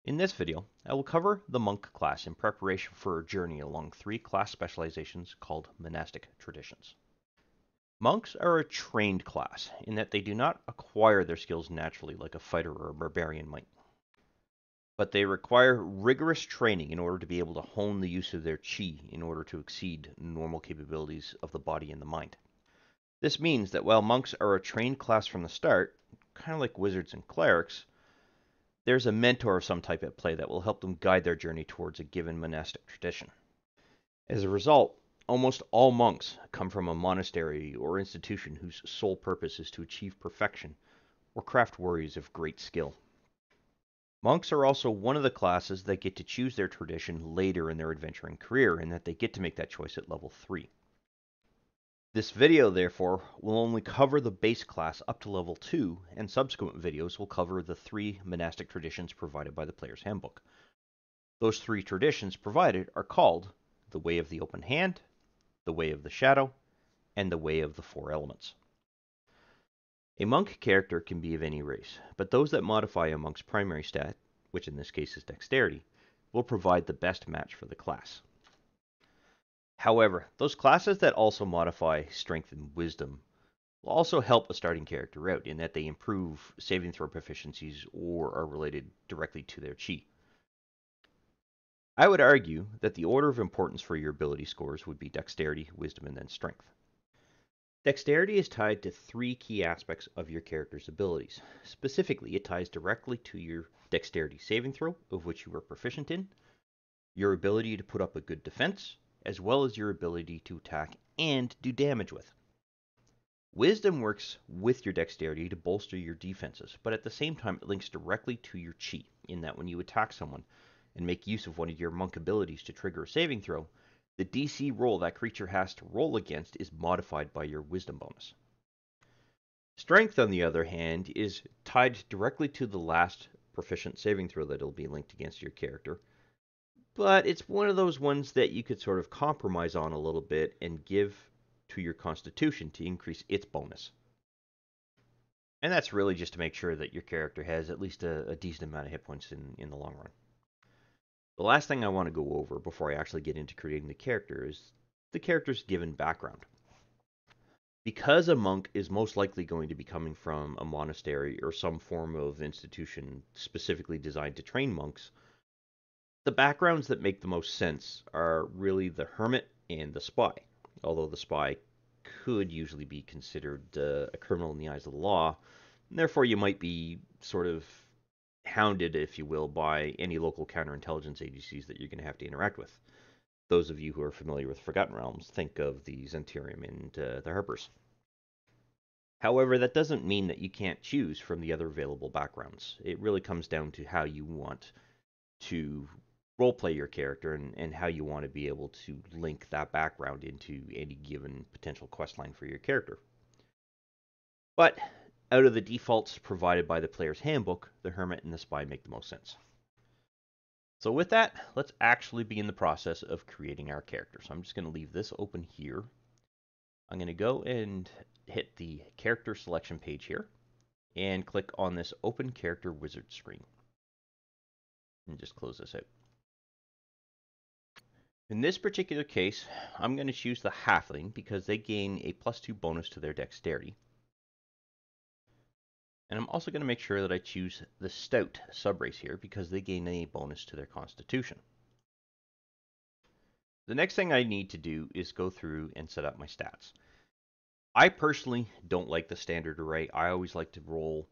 In this video, I will cover the monk class in preparation for a journey along 3 class specializations called monastic traditions. Monks are a trained class in that they do not acquire their skills naturally like a fighter or a barbarian might, but they require rigorous training in order to be able to hone the use of their chi in order to exceed normal capabilities of the body and the mind. This means that while monks are a trained class from the start, kind of like wizards and clerics, there's a mentor of some type at play that will help them guide their journey towards a given monastic tradition. As a result, almost all monks come from a monastery or institution whose sole purpose is to achieve perfection or craft warriors of great skill. Monks are also one of the classes that get to choose their tradition later in their adventuring career, and that they get to make that choice at level 3. This video, therefore, will only cover the base class up to level 2, and subsequent videos will cover the 3 monastic traditions provided by the player's handbook. Those 3 traditions provided are called the Way of the Open Hand, the Way of the Shadow, and the Way of the 4 Elements. A monk character can be of any race, but those that modify a monk's primary stat, which in this case is dexterity, will provide the best match for the class. However, those classes that also modify strength and wisdom will also help a starting character out in that they improve saving throw proficiencies or are related directly to their chi. I would argue that the order of importance for your ability scores would be dexterity, wisdom, and then strength. Dexterity is tied to 3 key aspects of your character's abilities. Specifically, it ties directly to your dexterity saving throw, of which you are proficient in, your ability to put up a good defense, as well as your ability to attack and do damage with. Wisdom works with your dexterity to bolster your defenses, but at the same time it links directly to your chi, in that when you attack someone and make use of one of your monk abilities to trigger a saving throw, the DC roll that creature has to roll against is modified by your wisdom bonus. Strength, on the other hand, is tied directly to the last proficient saving throw that will be linked against your character, but it's one of those ones that you could sort of compromise on a little bit and give to your constitution to increase its bonus. And that's really just to make sure that your character has at least a decent amount of hit points in the long run. The last thing I want to go over before I actually get into creating the character is the character's given background. Because a monk is most likely going to be coming from a monastery or some form of institution specifically designed to train monks, the backgrounds that make the most sense are really the hermit and the spy, although the spy could usually be considered a criminal in the eyes of the law, and therefore you might be sort of hounded, if you will, by any local counterintelligence agencies that you're going to have to interact with. Those of you who are familiar with Forgotten Realms, think of the Zenturium and the Harpers. However, that doesn't mean that you can't choose from the other available backgrounds. It really comes down to how you want to roleplay your character and how you want to be able to link that background into any given potential questline for your character. But out of the defaults provided by the player's handbook, the hermit and the spy make the most sense. So with that, let's actually begin the process of creating our character. So I'm just going to leave this open here. I'm going to go and hit the character selection page here and click on this open character wizard screen. And just close this out. In this particular case, I'm going to choose the halfling because they gain a +2 bonus to their dexterity. And I'm also going to make sure that I choose the Stout subrace here because they gain a bonus to their constitution. The next thing I need to do is go through and set up my stats. I personally don't like the standard array. I always like to roll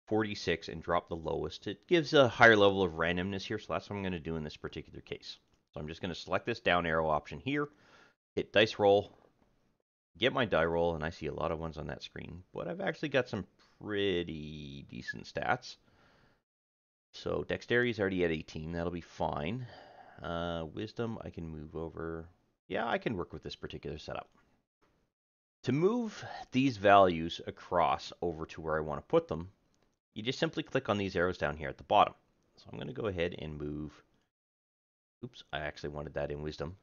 46 and drop the lowest. It gives a higher level of randomness here, so that's what I'm going to do in this particular case. So I'm just going to select this down arrow option here, hit dice roll, get my die roll, and I see a lot of ones on that screen, but I've actually got some pretty decent stats. So dexterity is already at 18, that'll be fine. Wisdom, I can move over. Yeah, I can work with this particular setup. To move these values across over to where I want to put them, you just simply click on these arrows down here at the bottom. So I'm going to go ahead and move. Oops, I actually wanted that in wisdom.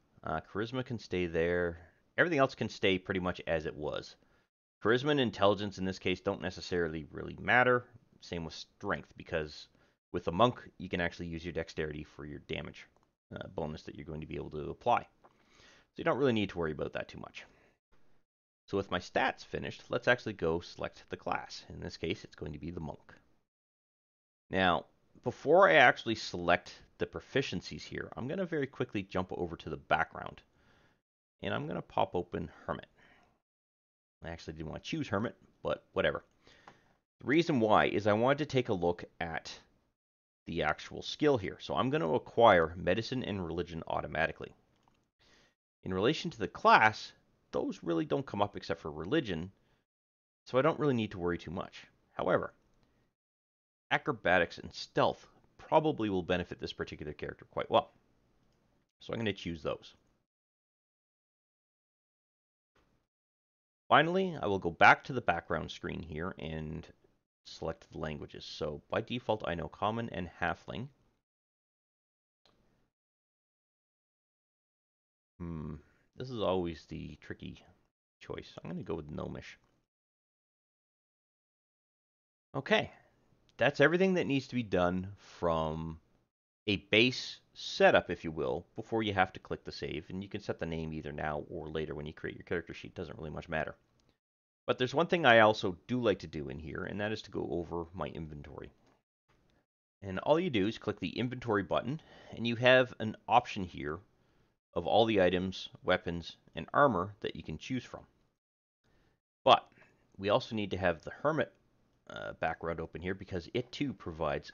Charisma can stay there. Everything else can stay pretty much as it was. Charisma and intelligence in this case don't necessarily really matter. Same with strength, because With a monk, you can actually use your dexterity for your damage bonus that you're going to be able to apply. So you don't really need to worry about that too much. So with my stats finished, let's actually go select the class. In this case, it's going to be the monk. Now, before I actually select the proficiencies here, I'm going to very quickly jump over to the background. And I'm going to pop open Hermit. I actually didn't want to choose Hermit, but whatever. The reason why is I wanted to take a look at the actual skill here. So I'm going to acquire Medicine and Religion automatically. In relation to the class, those really don't come up except for Religion, so I don't really need to worry too much. However, Acrobatics and Stealth probably will benefit this particular character quite well. So I'm going to choose those. Finally, I will go back to the background screen here and select the languages. So by default, I know Common and Halfling. This is always the tricky choice. I'm going to go with Gnomish. Okay, that's everything that needs to be done from a base setup, if you will, before you have to click the save. And you can set the name either now or later when you create your character sheet. Doesn't really much matter. But there's one thing I also do like to do in here, and that is to go over my inventory. And all you do is click the inventory button, and you have an option here of all the items, weapons, and armor that you can choose from. But we also need to have the Hermit background open here because it too provides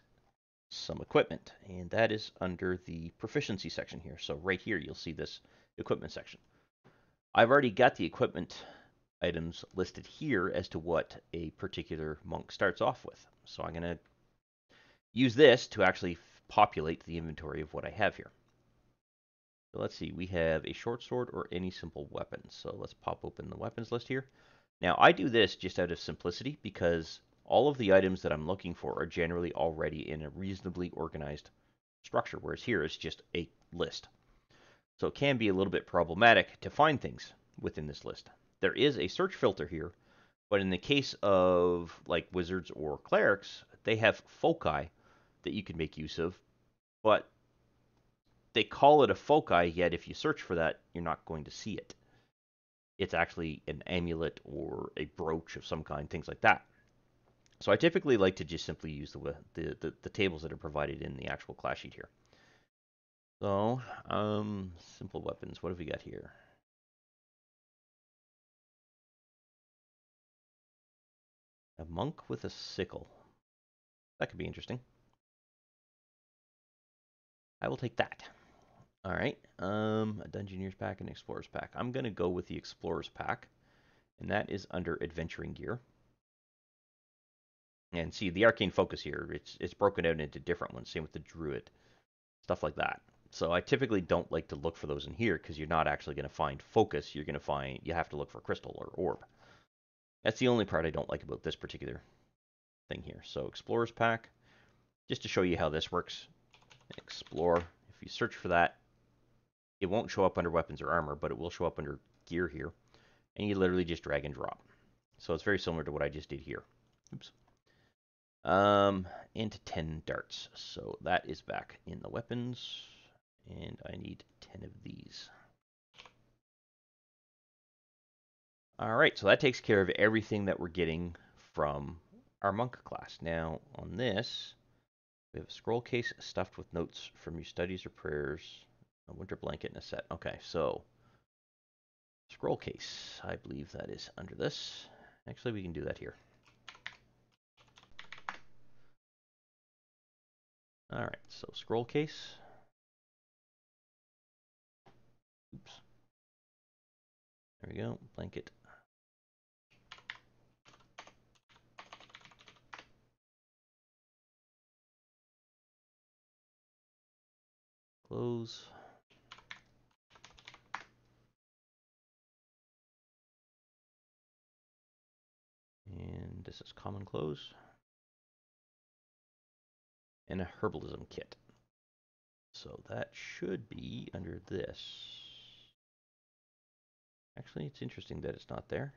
some equipment, and that is under the proficiency section here. So right here you'll see this equipment section. I've already got the equipment items listed here as to what a particular monk starts off with. So I'm going to use this to actually populate the inventory of what I have here. So let's see, we have a short sword or any simple weapon. So let's pop open the weapons list here. Now I do this just out of simplicity because all of the items that I'm looking for are generally already in a reasonably organized structure, whereas here it's just a list. So it can be a little bit problematic to find things within this list. There is a search filter here, but in the case of like wizards or clerics, they have foci that you can make use of, but they call it a foci, yet if you search for that, you're not going to see it. It's actually an amulet or a brooch of some kind, things like that. So I typically like to just simply use the tables that are provided in the actual class sheet here. So, simple weapons, what have we got here? A monk with a sickle. That could be interesting. I will take that. All right, a Dungeoneer's pack and Explorer's pack. I'm going to go with the Explorer's pack, and that is under Adventuring Gear. And see, the Arcane Focus here, it's broken out into different ones, same with the Druid, stuff like that. So I typically don't like to look for those in here because you're not actually going to find focus. You're going to find, you have to look for crystal or orb. That's the only part I don't like about this particular thing here. So Explorer's pack, just to show you how this works. Explore, if you search for that, it won't show up under weapons or armor, but it will show up under gear here. And you literally just drag and drop. So it's very similar to what I just did here. Oops. Into 10 darts. So that is back in the weapons. And I need 10 of these. All right, so that takes care of everything that we're getting from our monk class. Now, on this, we have a scroll case stuffed with notes from your studies or prayers, a winter blanket, and a set. Okay, so scroll case, I believe that is under this. Actually, we can do that here. All right, so scroll case. Oops. There we go, blanket. Close. And this is common close. And a herbalism kit. So that should be under this. Actually, it's interesting that it's not there.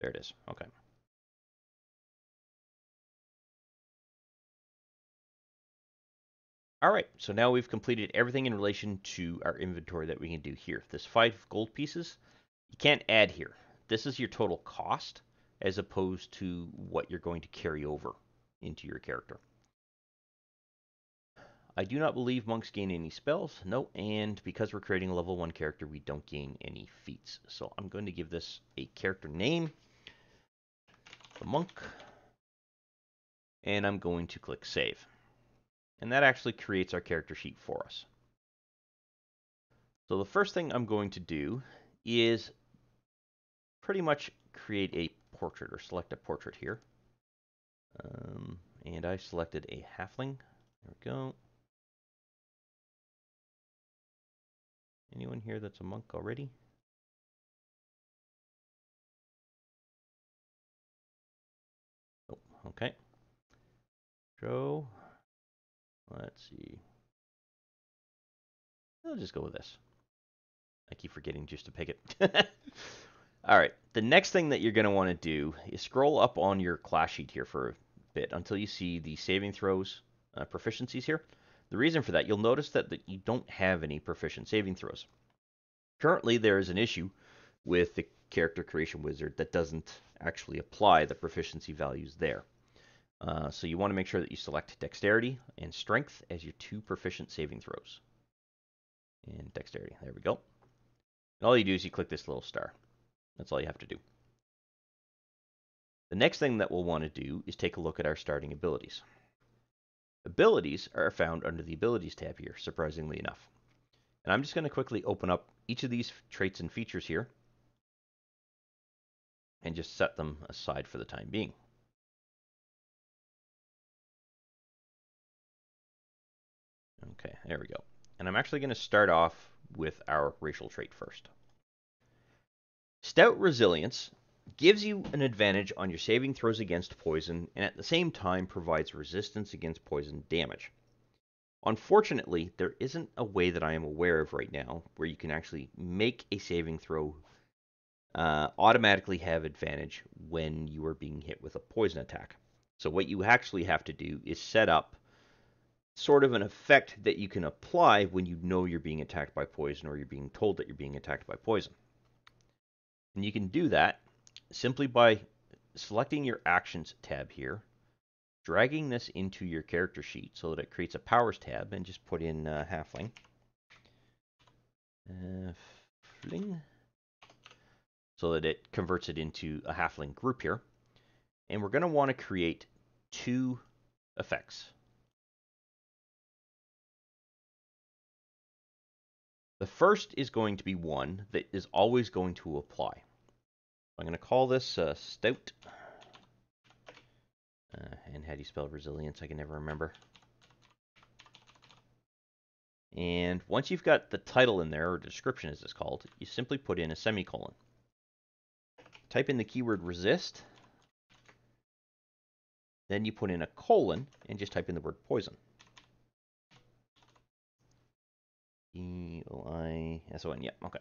There it is. Okay. All right, so now we've completed everything in relation to our inventory that we can do here. This 5 gold pieces, you can't add here. This is your total cost as opposed to what you're going to carry over into your character. I do not believe monks gain any spells. No, and because we're creating a level 1 character, we don't gain any feats. So I'm going to give this a character name, the monk, and I'm going to click save. And that actually creates our character sheet for us. So the first thing I'm going to do is pretty much create a portrait, or select a portrait here. And I selected a halfling. There we go. Anyone here that's a monk already? Oh, okay. Show. Let's see. I'll just go with this. I keep forgetting just to pick it. All right. The next thing that you're going to want to do is scroll up on your class sheet here for a bit until you see the saving throws proficiencies here. The reason for that, you'll notice that you don't have any proficient saving throws. Currently, there is an issue with the character creation wizard that doesn't actually apply the proficiency values there. So you want to make sure that you select dexterity and strength as your 2 proficient saving throws. And dexterity, there we go. And all you do is you click this little star. That's all you have to do. The next thing that we'll want to do is take a look at our starting abilities. Abilities are found under the Abilities tab here, surprisingly enough. And I'm just going to quickly open up each of these traits and features here and just set them aside for the time being. Okay, there we go. And I'm actually going to start off with our racial trait first. Stout Resilience gives you an advantage on your saving throws against poison, and at the same time provides resistance against poison damage. Unfortunately, there isn't a way that I am aware of right now where you can actually make a saving throw automatically have advantage when you are being hit with a poison attack. So what you actually have to do is set up sort of an effect that you can apply when you know you're being attacked by poison or you're being told that you're being attacked by poison. And you can do that simply by selecting your Actions tab here, dragging this into your character sheet so that it creates a Powers tab, and just put in Halfling. Halfling. So that it converts it into a Halfling group here. And we're going to want to create 2 effects. The first is going to be one that is always going to apply. I'm going to call this Stout. And how do you spell resilience? I can never remember. And once you've got the title in there, or description as it's called, you simply put in a semicolon. Type in the keyword resist. Then you put in a colon and just type in the word poison. E-O-I-S-O-N, yeah, okay.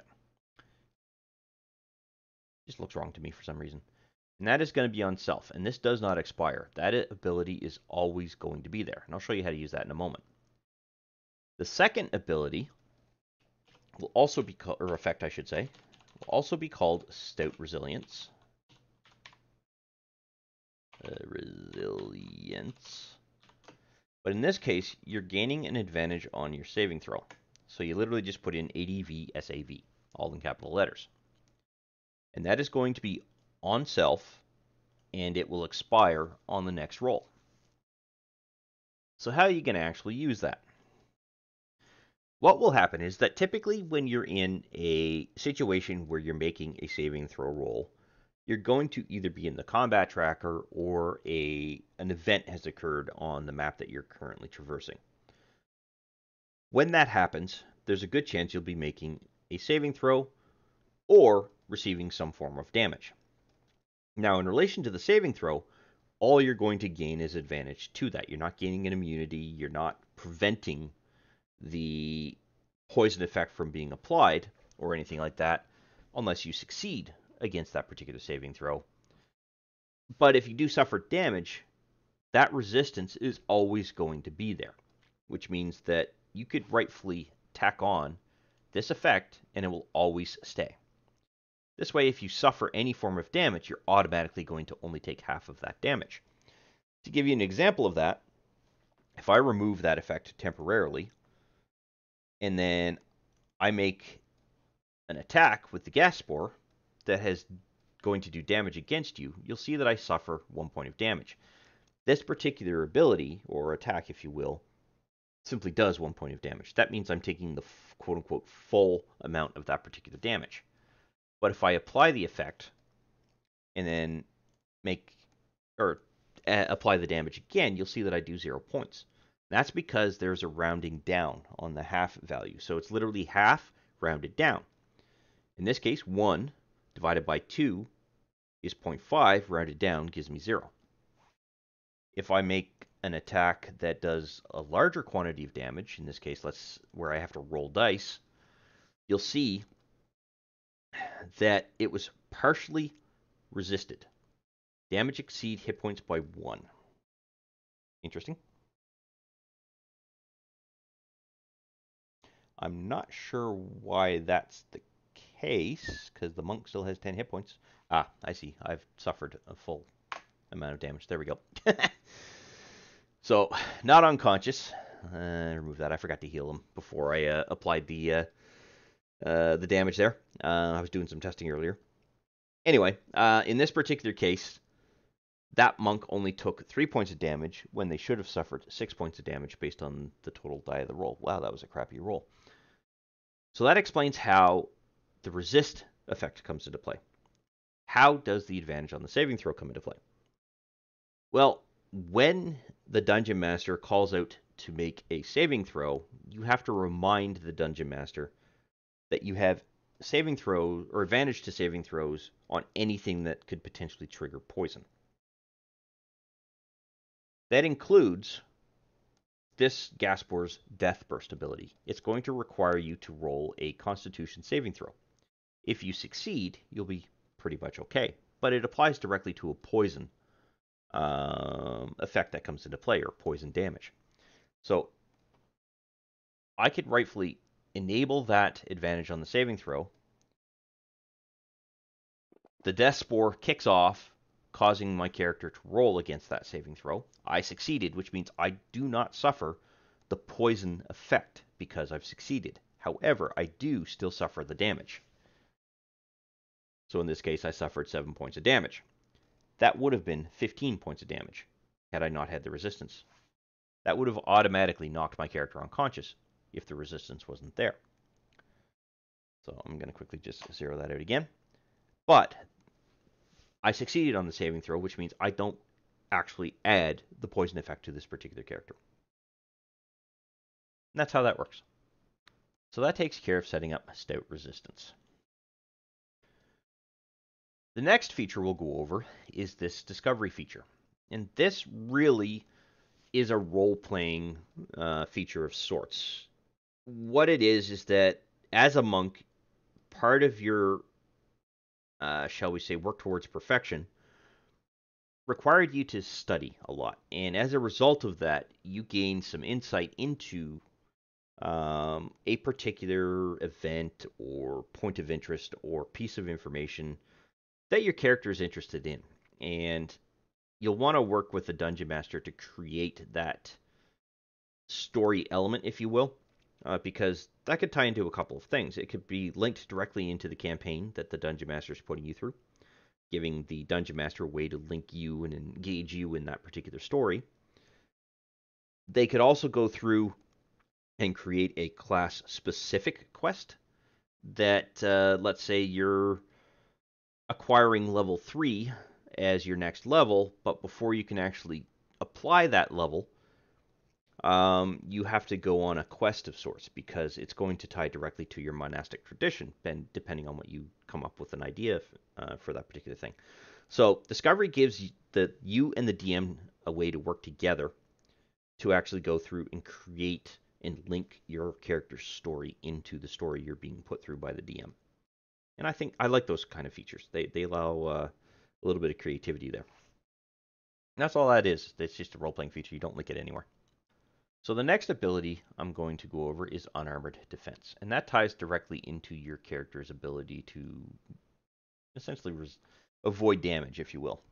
Just looks wrong to me for some reason. And that is going to be on self, and this does not expire. That ability is always going to be there, and I'll show you how to use that in a moment. The second ability will also be called, or effect I should say, will also be called Stout Resilience. Resilience. But in this case, you're gaining an advantage on your saving throw. So you literally just put in ADV SAV, all in capital letters. And that is going to be on self, and it will expire on the next roll. So how are you going to actually use that? What will happen is that typically when you're in a situation where you're making a saving throw roll, you're going to either be in the combat tracker or an event has occurred on the map that you're currently traversing. When that happens, there's a good chance you'll be making a saving throw or receiving some form of damage. Now, in relation to the saving throw, all you're going to gain is advantage to that. You're not gaining an immunity. You're not preventing the poison effect from being applied or anything like that unless you succeed against that particular saving throw. But if you do suffer damage, that resistance is always going to be there. which means that you could rightfully tack on this effect and it will always stay. This way, if you suffer any form of damage, you're automatically going to only take half of that damage. To give you an example of that, if I remove that effect temporarily, and then I make an attack with the gas spore that is going to do damage against you, you'll see that I suffer 1 point of damage. This particular ability, or attack if you will, simply does 1 point of damage. That means I'm taking the quote-unquote full amount of that particular damage. But if I apply the effect and then apply the damage again, you'll see that I do 0 points. That's because there's a rounding down on the half value. So it's literally half rounded down. In this case, 1 divided by 2 is 0.5, rounded down gives me 0. If I make an attack that does a larger quantity of damage, in this case, where I have to roll dice, you'll see that it was partially resisted. Damage exceed hit points by 1. Interesting. I'm not sure why that's the case, because the monk still has 10 hit points. Ah, I see. I've suffered a full amount of damage. There we go. So, not unconscious. Remove that. I forgot to heal him before I applied the damage there. I was doing some testing earlier. Anyway, in this particular case, that monk only took 3 points of damage when they should have suffered 6 points of damage based on the total die of the roll. Wow, that was a crappy roll. So that explains how the resist effect comes into play. How does the advantage on the saving throw come into play? Well, when the Dungeon Master calls out to make a saving throw, you have to remind the Dungeon Master that you have saving throws or advantage to saving throws on anything that could potentially trigger poison. That includes this gas spore's Death Burst ability. It's going to require you to roll a Constitution saving throw. If you succeed, you'll be pretty much okay, but it applies directly to a poison effect that comes into play, or poison damage. So I could rightfully enable that advantage on the saving throw. The Death Spore kicks off, causing my character to roll against that saving throw. I succeeded, which means I do not suffer the poison effect because I've succeeded. However, I do still suffer the damage. So in this case, I suffered 7 points of damage. That would have been 15 points of damage had I not had the resistance. That would have automatically knocked my character unconscious if the resistance wasn't there. So I'm going to quickly just zero that out again. But I succeeded on the saving throw, which means I don't actually add the poison effect to this particular character. And that's how that works. So that takes care of setting up Stout resistance. The next feature we'll go over is this discovery feature. And this really is a role-playing feature of sorts. What it is that as a monk, part of your, shall we say, work towards perfection required you to study a lot. And as a result of that, you gain some insight into a particular event or point of interest or piece of information that your character is interested in. And you'll want to work with the Dungeon Master to create that story element, if you will, because that could tie into a couple of things. It could be linked directly into the campaign that the Dungeon Master is putting you through, giving the Dungeon Master a way to link you and engage you in that particular story. They could also go through and create a class-specific quest that, let's say you're acquiring level 3 as your next level, but before you can actually apply that level, you have to go on a quest of sorts, because it's going to tie directly to your monastic tradition, and depending on what you come up with an idea for that particular thing. So Discovery gives you and the DM a way to work together to actually go through and create and link your character's story into the story you're being put through by the DM. And I like those kind of features. They allow a little bit of creativity there. And that's all that is. It's just a role-playing feature. You don't link it anywhere. So the next ability I'm going to go over is Unarmored Defense, and that ties directly into your character's ability to essentially avoid damage, if you will.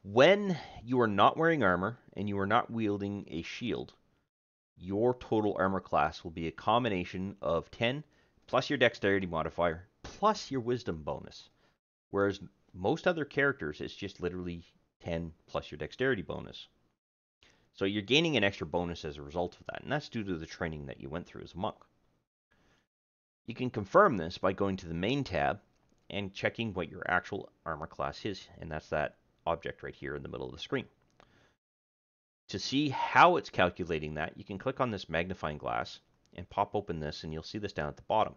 When you are not wearing armor and you are not wielding a shield, your total armor class will be a combination of 10 plus your dexterity modifier plus your wisdom bonus. Whereas most other characters, it's just literally 10 plus your dexterity bonus. So you're gaining an extra bonus as a result of that, and that's due to the training that you went through as a monk. You can confirm this by going to the main tab and checking what your actual armor class is, and that's that object right here in the middle of the screen. To see how it's calculating that, you can click on this magnifying glass and pop open this, and you'll see this down at the bottom.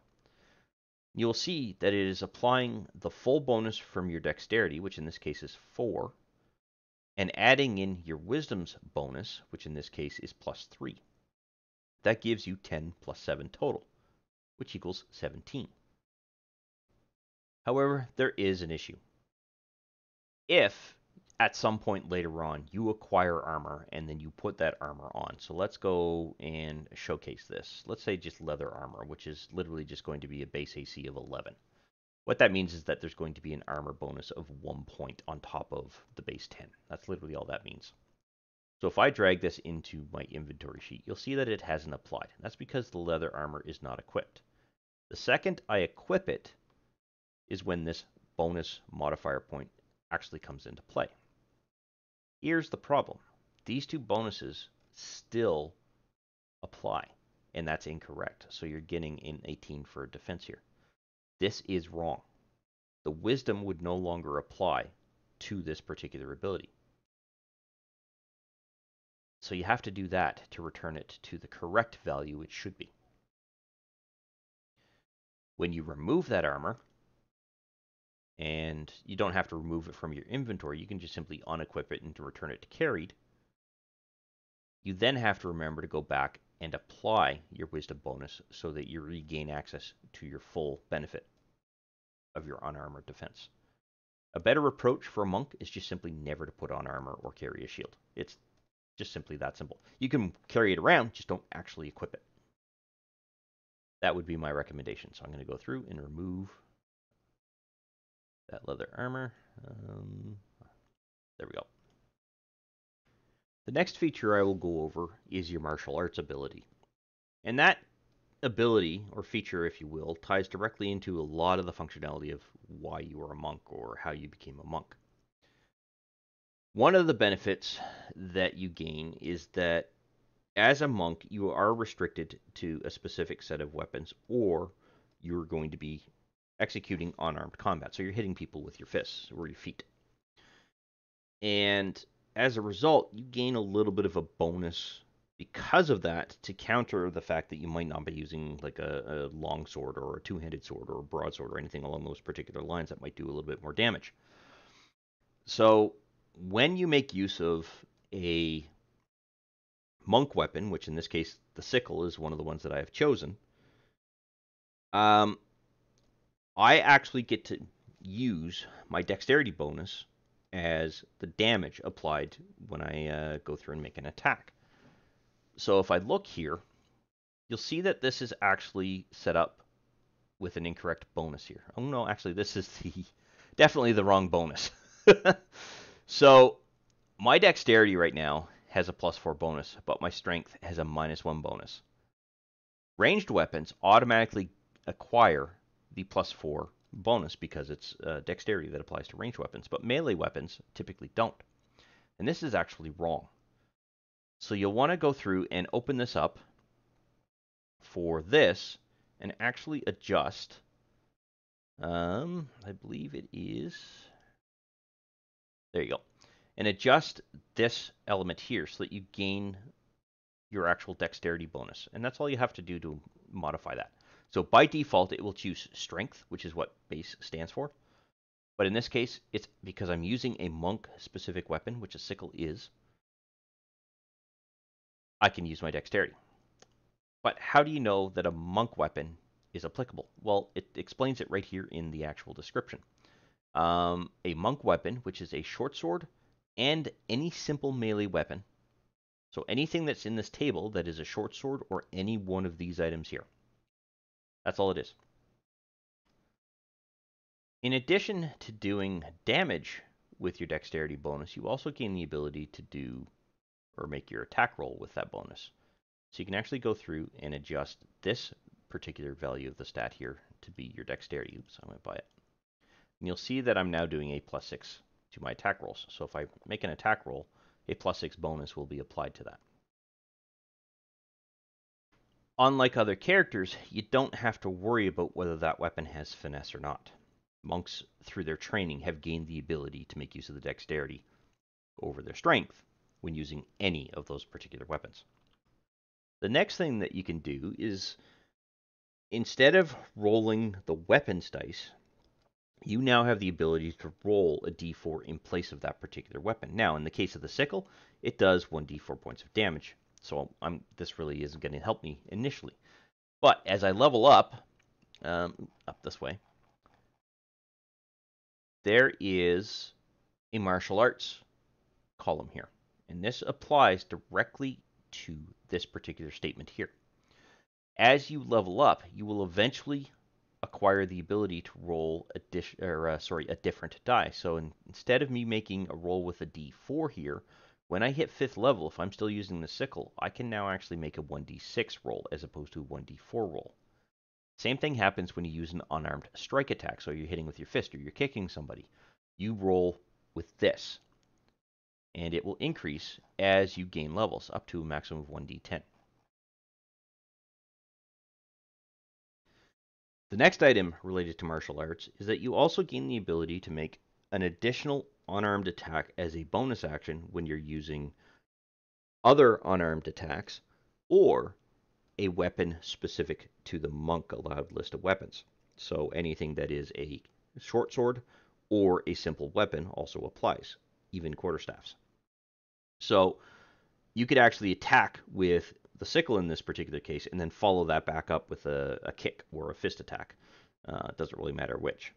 You'll see that it is applying the full bonus from your dexterity, which in this case is 4, and adding in your wisdom's bonus, which in this case is plus 3. That gives you 10 plus 7 total, which equals 17. However, there is an issue. If at some point later on you acquire armor and then you put that armor on, so let's go and showcase this. Let's say just leather armor, which is literally just going to be a base AC of 11. What that means is that there's going to be an armor bonus of 1 point on top of the base 10. That's literally all that means. So if I drag this into my inventory sheet, you'll see that it hasn't applied. That's because the leather armor is not equipped. The second I equip it is when this bonus modifier point actually comes into play. Here's the problem. These two bonuses still apply, and that's incorrect. So you're getting an 18 for defense here. This is wrong. The wisdom would no longer apply to this particular ability. So you have to do that to return it to the correct value it should be. When you remove that armor, and you don't have to remove it from your inventory, you can just simply unequip it and to return it to carried. You then have to remember to go back and apply your wisdom bonus so that you regain access to your full benefit of your unarmored defense. A better approach for a monk is just simply never to put on armor or carry a shield. It's just simply that simple. You can carry it around, just don't actually equip it. That would be my recommendation. So I'm going to go through and remove that leather armor. There we go. The next feature I will go over is your martial arts ability. And that ability, or feature if you will, ties directly into a lot of the functionality of why you are a monk or how you became a monk. One of the benefits that you gain is that as a monk, you are restricted to a specific set of weapons, or you're going to be executing unarmed combat. So you're hitting people with your fists or your feet. And as a result, you gain a little bit of a bonus because of that to counter the fact that you might not be using like a long sword or a two-handed sword or a broadsword or anything along those particular lines that might do a little bit more damage. So when you make use of a monk weapon, which in this case the sickle is one of the ones that I have chosen, I actually get to use my dexterity bonus as the damage applied when I go through and make an attack. So if I look here, you'll see that this is actually set up with an incorrect bonus here. Oh no, actually this is definitely the wrong bonus. So my dexterity right now has a +4 bonus, but my strength has a -1 bonus. Ranged weapons automatically acquire the +4 bonus because it's dexterity that applies to ranged weapons, but melee weapons typically don't. And this is actually wrong. So you'll want to go through and open this up for this and actually adjust. I believe it is. There you go. And adjust this element here so that you gain your actual dexterity bonus. And that's all you have to do to modify that. So by default, it will choose strength, which is what base stands for. But in this case, it's because I'm using a monk-specific weapon, which a sickle is, I can use my dexterity. But how do you know that a monk weapon is applicable? Well, it explains it right here in the actual description. A monk weapon, which is a short sword and any simple melee weapon. So anything that's in this table that is a short sword or any one of these items here. That's all it is. In addition to doing damage with your dexterity bonus, you also gain the ability to do or make your attack roll with that bonus. So you can actually go through and adjust this particular value of the stat here to be your dexterity. Oops, I went by it. And you'll see that I'm now doing a +6 to my attack rolls. So if I make an attack roll, a +6 bonus will be applied to that. Unlike other characters, you don't have to worry about whether that weapon has finesse or not. Monks, through their training, have gained the ability to make use of the dexterity over their strength when using any of those particular weapons. The next thing that you can do is, instead of rolling the weapons dice, you now have the ability to roll a d4 in place of that particular weapon. Now, in the case of the sickle, it does 1d4 points of damage. So this really isn't going to help me initially. But as I level up this way, there is a martial arts column here. And this applies directly to this particular statement here. As you level up, you will eventually acquire the ability to roll a different die. So instead of me making a roll with a d4 here, when I hit 5th level, if I'm still using the sickle, I can now actually make a 1d6 roll as opposed to a 1d4 roll. Same thing happens when you use an unarmed strike attack. So you're hitting with your fist or you're kicking somebody. You roll with this, and it will increase as you gain levels up to a maximum of 1d10. The next item related to martial arts is that you also gain the ability to make an additional unarmed attack as a bonus action when you're using other unarmed attacks or a weapon specific to the monk allowed list of weapons. So anything that is a short sword or a simple weapon also applies, even quarterstaffs. So you could actually attack with the sickle in this particular case and then follow that back up with a kick or a fist attack. It doesn't really matter which.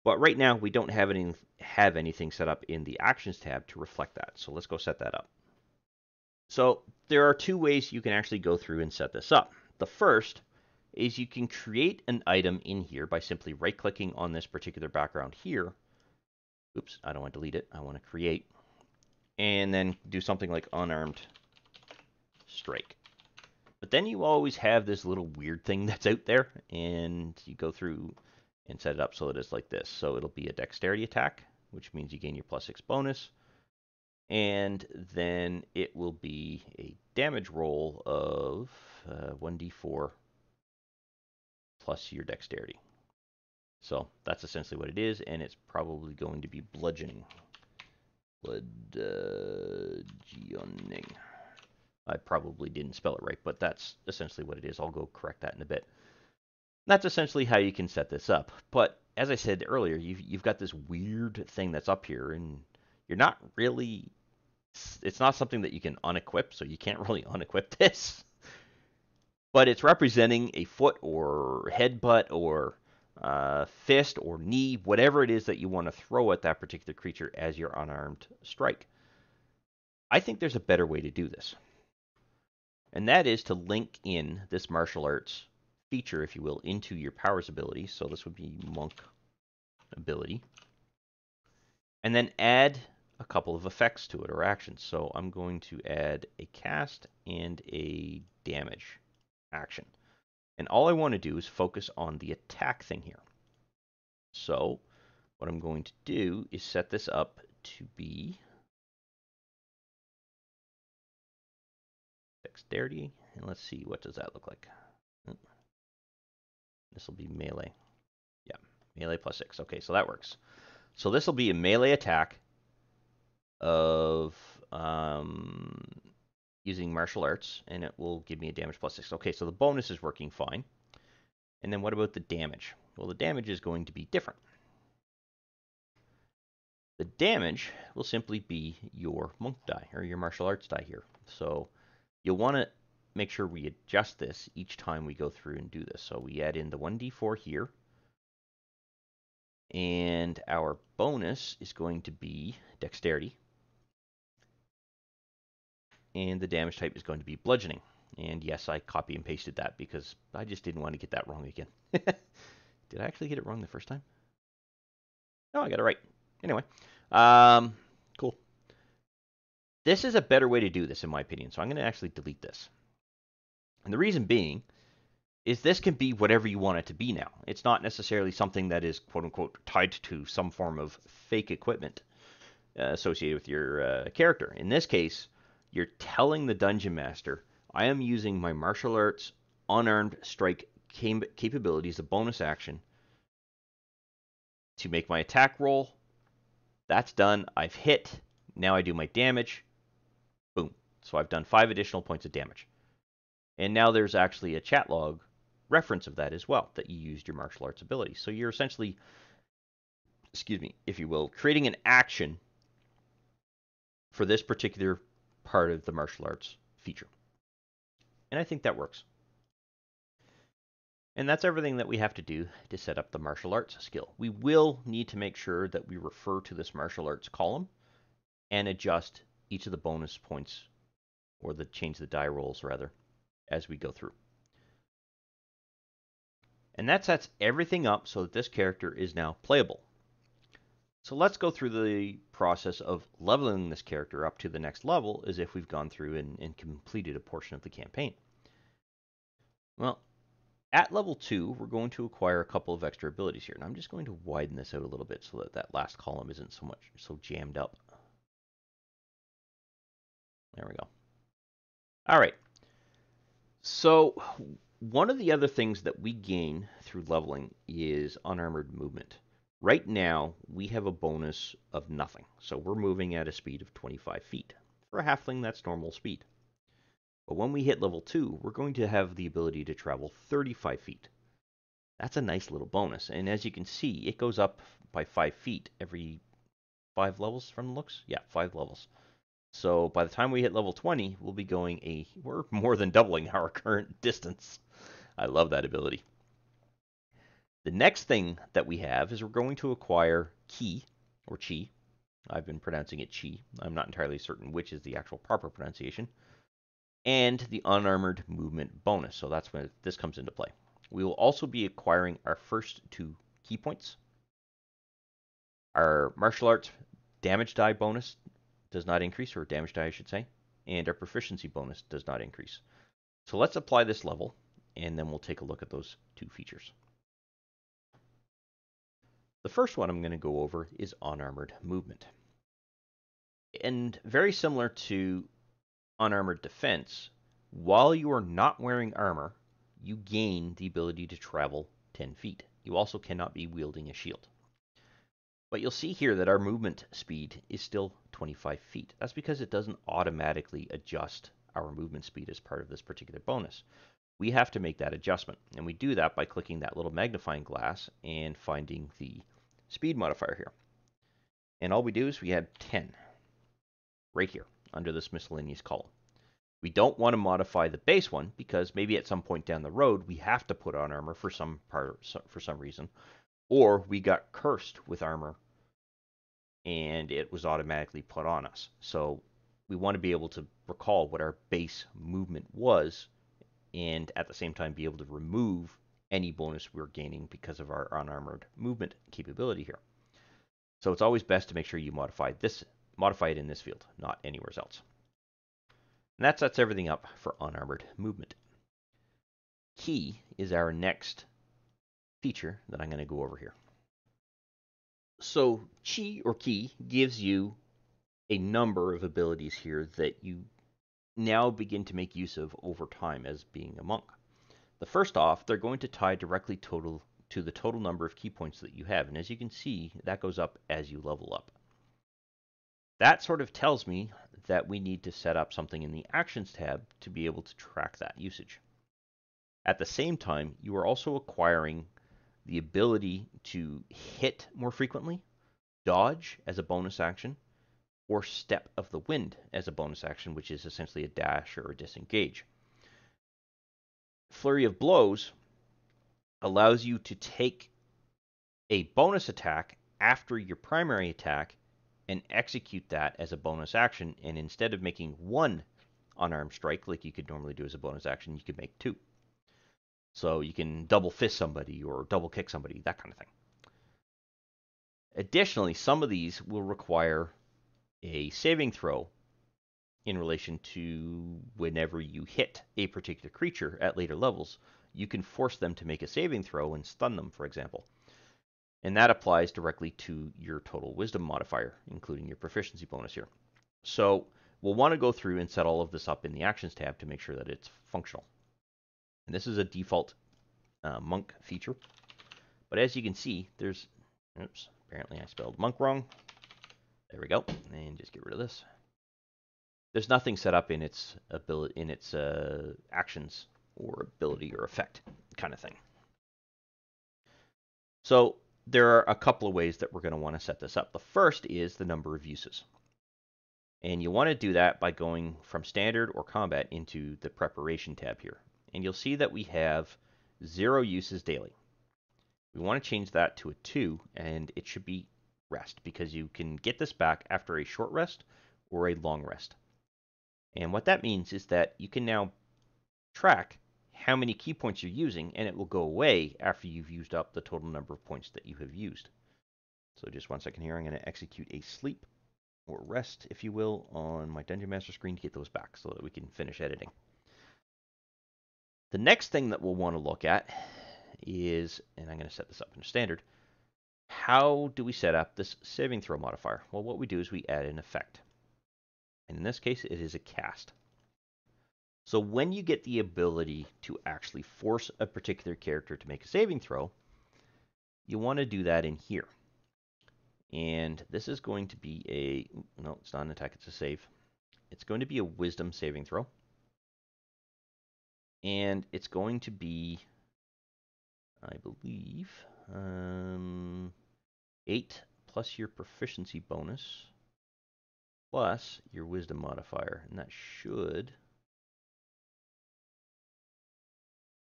But right now, we don't have anything set up in the Actions tab to reflect that. So let's go set that up. So there are two ways you can actually go through and set this up. The first is you can create an item in here by simply right-clicking on this particular background here. Oops, I don't want to delete it. I want to create. And then do something like unarmed strike. But then you always have this little weird thing that's out there, and you go through and set it up so that it's like this. So it'll be a dexterity attack, which means you gain your +6 bonus. And then it will be a damage roll of 1d4 plus your dexterity. So that's essentially what it is, and it's probably going to be bludgeoning. Bludgeoning. I probably didn't spell it right, but that's essentially what it is. I'll go correct that in a bit. That's essentially how you can set this up. But as I said earlier, you've got this weird thing that's up here, and you're not really... It's not something that you can unequip, so you can't really unequip this. But it's representing a foot or headbutt or fist or knee, whatever it is that you want to throw at that particular creature as your unarmed strike. I think there's a better way to do this. And that is to link in this martial arts feature, if you will, into your powers ability. So this would be monk ability. And then add a couple of effects to it or actions. So I'm going to add a cast and a damage action. And all I want to do is focus on the attack thing here. So what I'm going to do is set this up to be dexterity. And let's see, what does that look like? This will be melee. Yeah, melee +6. Okay, so that works. So this will be a melee attack of using martial arts, and it will give me a damage +6. Okay, so the bonus is working fine. And then what about the damage? Well, the damage is going to be different. The damage will simply be your monk die, or your martial arts die here. So you'll want to make sure we adjust this each time we go through and do this. So we add in the 1d4 here. And our bonus is going to be dexterity. and the damage type is going to be bludgeoning. And yes, I copy and pasted that because I just didn't want to get that wrong again. Did I actually get it wrong the first time? No, I got it right. Anyway, cool. This is a better way to do this, in my opinion, so I'm going to actually delete this. And the reason being is this can be whatever you want it to be now. It's not necessarily something that is, quote-unquote, tied to some form of fake equipment associated with your character. In this case, you're telling the Dungeon Master, I am using my martial arts unarmed strike capabilities, a bonus action, to make my attack roll. That's done. I've hit. Now I do my damage. Boom. So I've done 5 additional points of damage. And now there's actually a chat log reference of that as well, that you used your martial arts ability. So you're essentially, excuse me, if you will, creating an action for this particular part of the martial arts feature. And I think that works. And that's everything that we have to do to set up the martial arts skill. We will need to make sure that we refer to this martial arts column and adjust each of the bonus points, or change the die rolls rather, as we go through. And that sets everything up so that this character is now playable. So let's go through the process of leveling this character up to the next level as if we've gone through and completed a portion of the campaign. Well, at level 2, we're going to acquire a couple of extra abilities here. And I'm just going to widen this out a little bit so that that last column isn't so jammed up. There we go. All right. So one of the other things that we gain through leveling is unarmored movement. Right now, we have a bonus of nothing. So we're moving at a speed of 25 feet. For a halfling, that's normal speed. But when we hit level 2, we're going to have the ability to travel 35 feet. That's a nice little bonus. And as you can see, it goes up by 5 feet every 5 levels from the looks. Yeah, 5 levels. So by the time we hit level 20, we'll be we're more than doubling our current distance. I love that ability. The next thing that we have is we're going to acquire Ki, or Chi. I've been pronouncing it Chi. I'm not entirely certain which is the actual proper pronunciation. And the unarmored movement bonus. So that's when this comes into play. We will also be acquiring our first 2 key points. Our martial arts damage die bonus does not increase, or damage die I should say, and our proficiency bonus does not increase. So let's apply this level, and then we'll take a look at those 2 features. The first one I'm going to go over is unarmored movement. And very similar to unarmored defense, while you are not wearing armor, you gain the ability to travel 10 feet. You also cannot be wielding a shield. But you'll see here that our movement speed is still 25 feet. That's because it doesn't automatically adjust our movement speed as part of this particular bonus. We have to make that adjustment, and we do that by clicking that little magnifying glass and finding the speed modifier here. And all we do is we add 10 right here under this miscellaneous column. We don't want to modify the base one because maybe at some point down the road we have to put on armor for some reason, or we got cursed with armor and it was automatically put on us. So we want to be able to recall what our base movement was, and at the same time be able to remove any bonus we're gaining because of our unarmored movement capability here. So it's always best to make sure you modify it in this field, not anywhere else. And that sets everything up for unarmored movement. Ki is our next feature that I'm going to go over here. So Chi, or Ki, gives you a number of abilities here that you now begin to make use of over time as being a monk. The first off, they're going to tie directly to the total number of key points that you have. And as you can see, that goes up as you level up. That sort of tells me that we need to set up something in the Actions tab to be able to track that usage. At the same time, you are also acquiring the ability to hit more frequently, dodge as a bonus action, or step of the wind as a bonus action, which is essentially a dash or a disengage. Flurry of blows allows you to take a bonus attack after your primary attack and execute that as a bonus action, and instead of making 1 unarmed strike like you could normally do as a bonus action, you could make 2. So you can double fist somebody or double kick somebody, that kind of thing. Additionally, some of these will require a saving throw in relation to whenever you hit a particular creature at later levels, you can force them to make a saving throw and stun them, for example. And that applies directly to your total wisdom modifier, including your proficiency bonus here. So we'll want to go through and set all of this up in the actions tab to make sure that it's functional. And this is a default monk feature. But as you can see, there's, oops, apparently I spelled monk wrong. There we go. And just get rid of this. There's nothing set up in its ability, in its actions or ability or effect kind of thing. So there are a couple of ways that we're going to want to set this up. The first is the number of uses. And you want to do that by going from standard or combat into the preparation tab here. And you'll see that we have 0 uses daily. We want to change that to a 2, and it should be rest, because you can get this back after a short rest or a long rest. And what that means is that you can now track how many key points you're using, and it will go away after you've used up the total number of points that you have used. So just 1 second here, I'm going to execute a sleep or rest, if you will, on my Dungeon Master screen to get those back so that we can finish editing. The next thing that we'll want to look at is, and I'm going to set this up in standard, how do we set up this saving throw modifier? Well, what we do is we add an effect. And in this case, it is a cast. So when you get the ability to actually force a particular character to make a saving throw, you want to do that in here. And this is going to be a, no, it's not an attack, it's a save. It's going to be a wisdom saving throw. And it's going to be, I believe, 8 plus your proficiency bonus plus your wisdom modifier. And that should,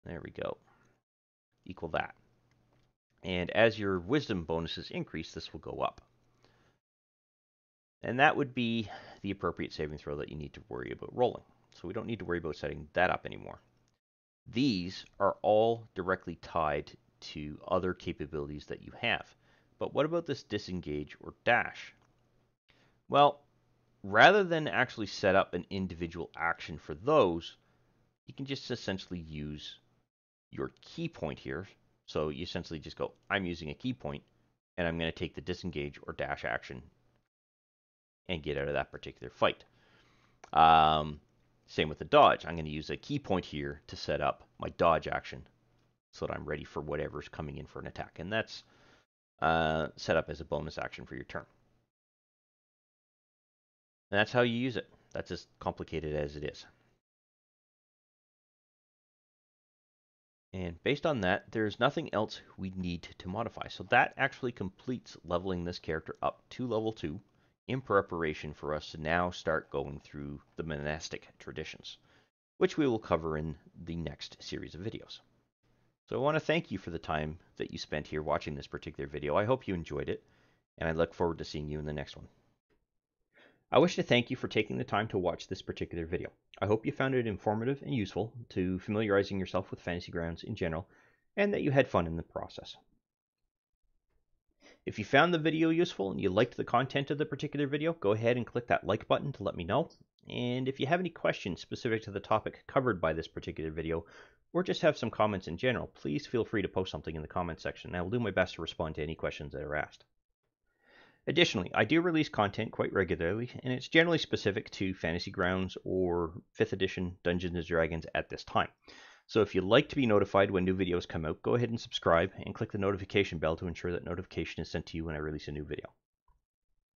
there we go, equal that. And as your wisdom bonuses increase, this will go up. And that would be the appropriate saving throw that you need to worry about rolling. So we don't need to worry about setting that up anymore. These are all directly tied to other capabilities that you have. But what about this disengage or dash? Well, rather than actually set up an individual action for those, you can just essentially use your key point here. So you essentially just go, I'm using a key point, and I'm going to take the disengage or dash action and get out of that particular fight. Same with the dodge. I'm going to use a key point here to set up my dodge action so that I'm ready for whatever's coming in for an attack. And that's set up as a bonus action for your turn. And that's how you use it. That's as complicated as it is. And based on that, there's nothing else we need to modify. So that actually completes leveling this character up to level 2 in preparation for us to now start going through the monastic traditions, which we will cover in the next series of videos. So I want to thank you for the time that you spent here watching this particular video. I hope you enjoyed it, and I look forward to seeing you in the next one. I wish to thank you for taking the time to watch this particular video. I hope you found it informative and useful to familiarizing yourself with Fantasy Grounds in general, and that you had fun in the process. If you found the video useful and you liked the content of the particular video, go ahead and click that like button to let me know. And if you have any questions specific to the topic covered by this particular video, or just have some comments in general, please feel free to post something in the comments section, and I will do my best to respond to any questions that are asked. Additionally, I do release content quite regularly, and it's generally specific to Fantasy Grounds or 5th edition Dungeons & Dragons at this time. So if you'd like to be notified when new videos come out, go ahead and subscribe and click the notification bell to ensure that notification is sent to you when I release a new video.